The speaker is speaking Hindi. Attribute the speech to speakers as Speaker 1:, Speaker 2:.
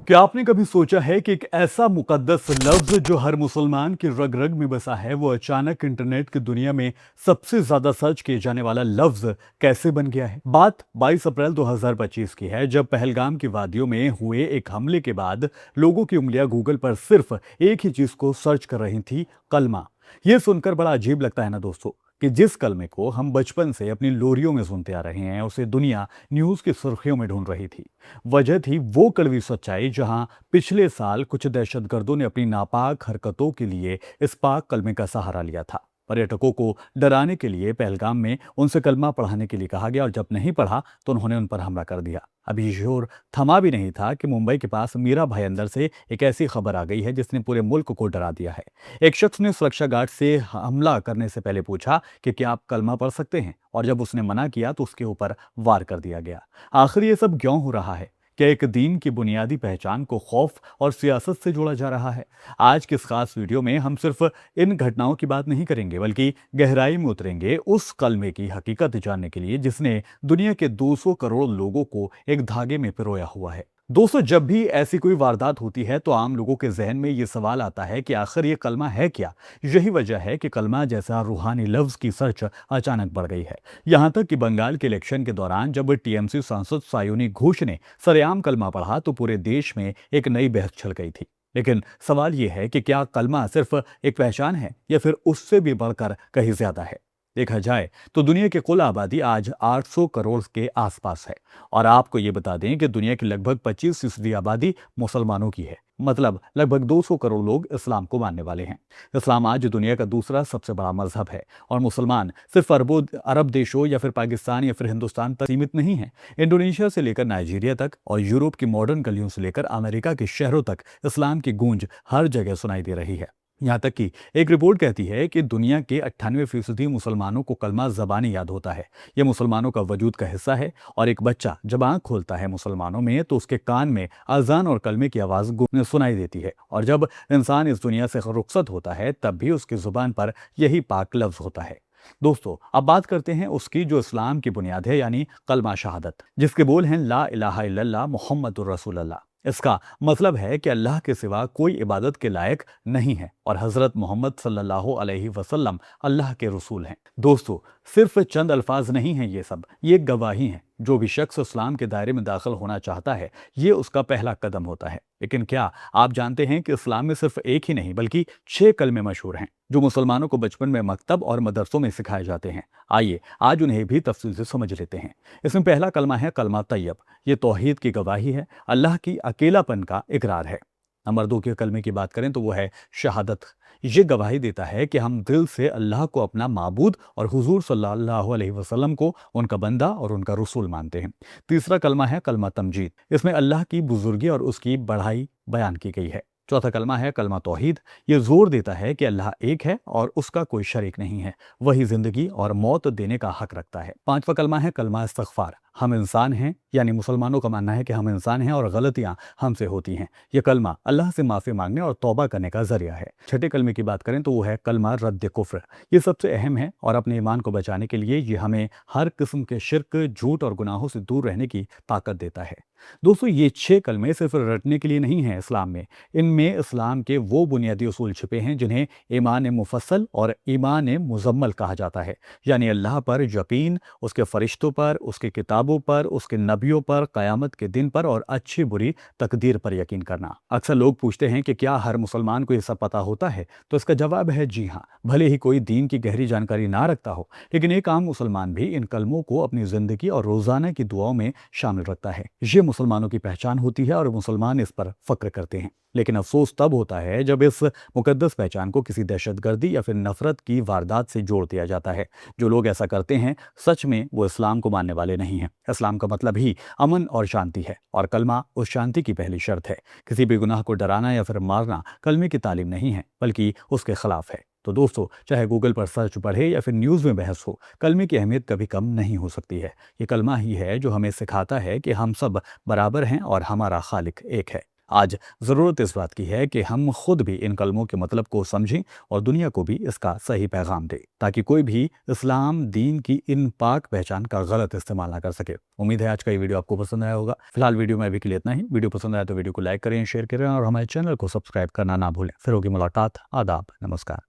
Speaker 1: क्या आपने कभी सोचा है कि एक ऐसा मुकद्दस लफ्ज जो हर मुसलमान की रग रग में बसा है वो अचानक इंटरनेट की दुनिया में सबसे ज्यादा सर्च किए जाने वाला लफ्ज कैसे बन गया है? बात 22 अप्रैल 2025 की है, जब पहलगाम की वादियों में हुए एक हमले के बाद लोगों की उंगलियां गूगल पर सिर्फ एक ही चीज को सर्च कर रही थी, कलमा। ये सुनकर बड़ा अजीब लगता है ना दोस्तों, कि जिस कलमे को हम बचपन से अपनी लोरियों में सुनते आ रहे हैं उसे दुनिया न्यूज की सुर्खियों में ढूंढ रही थी। वजह थी वो कड़वी सच्चाई, जहां पिछले साल कुछ दहशतगर्दों ने अपनी नापाक हरकतों के लिए इस पाक कलमे का सहारा लिया था। पर्यटकों को डराने के लिए पहलगाम में उनसे कलमा पढ़ाने के लिए कहा गया और जब नहीं पढ़ा तो उन्होंने उन पर हमला कर दिया। अभी शोर थमा भी नहीं था कि मुंबई के पास मीरा भाईंदर से एक ऐसी खबर आ गई है जिसने पूरे मुल्क को डरा दिया है। एक शख्स ने सुरक्षा गार्ड से हमला करने से पहले पूछा कि क्या आप कलमा पढ़ सकते हैं, और जब उसने मना किया तो उसके ऊपर वार कर दिया गया। आखिर ये सब क्यों हो रहा है? क्या एक दीन की बुनियादी पहचान को खौफ और सियासत से जोड़ा जा रहा है? आज के इस खास वीडियो में हम सिर्फ इन घटनाओं की बात नहीं करेंगे, बल्कि गहराई में उतरेंगे उस कलमे की हकीकत जानने के लिए जिसने दुनिया के 200 करोड़ लोगों को एक धागे में पिरोया हुआ है। दोस्तों, जब भी ऐसी कोई वारदात होती है तो आम लोगों के जहन में ये सवाल आता है कि आखिर ये कलमा है क्या। यही वजह है कि कलमा जैसा रूहानी लफ्ज की सर्च अचानक बढ़ गई है। यहां तक कि बंगाल के इलेक्शन के दौरान जब टीएमसी सांसद सायोनी घोष ने सरेआम कलमा पढ़ा तो पूरे देश में एक नई बहस छिड़ गई थी। लेकिन सवाल यह है कि क्या कलमा सिर्फ एक पहचान है या फिर उससे भी बढ़कर कहीं ज्यादा है? देखा जाए तो दुनिया की कुल आबादी आज 800 करोड़ के आसपास है, और आपको ये बता दें कि दुनिया की लगभग 25% आबादी मुसलमानों की है। मतलब लगभग 200 करोड़ लोग इस्लाम को मानने वाले हैं। इस्लाम आज दुनिया का दूसरा सबसे बड़ा मजहब है, और मुसलमान सिर्फ अरब देशों या फिर पाकिस्तान या फिर हिंदुस्तान तक सीमित नहीं है। इंडोनेशिया से लेकर नाइजीरिया तक और यूरोप की मॉडर्न गलियों से लेकर अमेरिका के शहरों तक इस्लाम की गूंज हर जगह सुनाई दे रही है। यहाँ तक कि एक रिपोर्ट कहती है कि दुनिया के 98% मुसलमानों को कलमा ज़बानी याद होता है। यह मुसलमानों का वजूद का हिस्सा है, और एक बच्चा जब आंख खोलता है मुसलमानों में तो उसके कान में अजान और कलमे की आवाज़ सुनाई देती है, और जब इंसान इस दुनिया से रुखसत होता है तब भी उसकी ज़ुबान पर यही पाक लफ्ज़ होता है। दोस्तों, अब बात करते हैं उसकी जो इस्लाम की बुनियाद है, यानी कलमा शहादत, जिसके बोल हैं ला इलाहा इल्लल्लाह मुहम्मदुर रसूलुल्लाह। इसका मतलब है कि अल्लाह के सिवा कोई इबादत के लायक नहीं है और हजरत मोहम्मद सल्लल्लाहु अलैहि वसल्लम अल्लाह के रसूल हैं। दोस्तों, सिर्फ चंद अल्फाज नहीं हैं ये सब, ये एक गवाही है। जो भी शख्स इस्लाम के दायरे में दाखिल होना चाहता है, ये उसका पहला कदम होता है। लेकिन क्या आप जानते हैं कि इस्लाम में सिर्फ एक ही नहीं बल्कि 6 कलमे मशहूर हैं, जो मुसलमानों को बचपन में मकतब और मदरसों में सिखाए जाते हैं। आइए आज उन्हें भी तफसील से समझ लेते हैं। इसमें पहला कलमा है कलमा तैयब। ये तौहीद की गवाही है, अल्लाह की अकेलापन का इकरार है। नंबर 2 के कलमे की बात करें तो वो है शहादत। ये गवाही देता है कि हम दिल से अल्लाह को अपना माबूद और हुजूर सल्लल्लाहु अलैहि वसल्लम को उनका बंदा और उनका रसूल मानते हैं। तीसरा कलमा है कलमा तमजीद। इसमें अल्लाह की बुजुर्गी और उसकी बढ़ाई बयान की गई है। चौथा कलमा है कलमा तौहीद। ये जोर देता है कि अल्लाह एक है और उसका कोई शरीक नहीं है, वही जिंदगी और मौत देने का हक रखता है। पांचवा कलमा है कलमा इस्तगफार। हम इंसान हैं, यानी मुसलमानों का मानना है कि हम इंसान हैं और गलतियां हमसे होती हैं। यह कलमा अल्लाह से माफ़ी मांगने और तौबा करने का जरिया है। छठे कलमे की बात करें तो वो है कलमा रद्द कुफ्र। ये सबसे अहम है और अपने ईमान को बचाने के लिए ये हमें हर किस्म के शिर्क, झूठ और गुनाहों से दूर रहने की ताकत देता है। दोस्तों, ये 6 कलमे सिर्फ रटने के लिए नहीं हैं इस्लाम में। इनमें इस्लाम के वो बुनियादी उसूल छिपे हैं जिन्हें ईमान मुफस्सल और ईमान मुजम्मल कहा जाता है, यानी अल्लाह पर यकीन, उसके फरिश्तों पर, उसकी किताबों पर, उसके नबियों पर, क़यामत के दिन पर और अच्छी बुरी तकदीर पर यकीन करना। अक्सर लोग पूछते हैं कि क्या हर मुसलमान को ये सब पता होता है? तो इसका जवाब है जी हाँ। भले ही कोई दीन की गहरी जानकारी ना रखता हो, लेकिन एक आम मुसलमान भी इन कलमों को अपनी ज़िंदगी और रोज़ाना की दुआओं में शामिल रखता है। ये मुसलमानों की पहचान होती है और मुसलमान इस पर फक्र करते हैं। लेकिन अफसोस तब होता है जब इस मुकद्दस पहचान को किसी दहशतगर्दी या फिर नफरत की वारदात से जोड़ दिया जाता है। जो लोग ऐसा करते हैं सच में वो इस्लाम को मानने वाले नहीं हैं। इस्लाम का मतलब ही अमन और शांति है, और कलमा उस शांति की पहली शर्त है। किसी भी गुनाह को डराना या फिर मारना कलमे की तालीम नहीं है, बल्कि उसके खिलाफ है। तो दोस्तों, चाहे गूगल पर सर्च बढ़े या फिर न्यूज़ में बहस हो, कलमे की अहमियत कभी कम नहीं हो सकती है। ये कलमा ही है जो हमें सिखाता है कि हम सब बराबर हैं और हमारा खालिक एक है। आज ज़रूरत इस बात की है कि हम खुद भी इन कलमों के मतलब को समझें और दुनिया को भी इसका सही पैगाम दें, ताकि कोई भी इस्लाम दीन की इन पाक पहचान का गलत इस्तेमाल ना कर सके। उम्मीद है आज का ये वीडियो आपको पसंद आया होगा। फिलहाल वीडियो में अभी के लिए इतना ही। वीडियो पसंद आया तो वीडियो को लाइक करें, शेयर करें और हमारे चैनल को सब्सक्राइब करना ना भूलें। फिर होगी मुलाकात। आदाब, नमस्कार।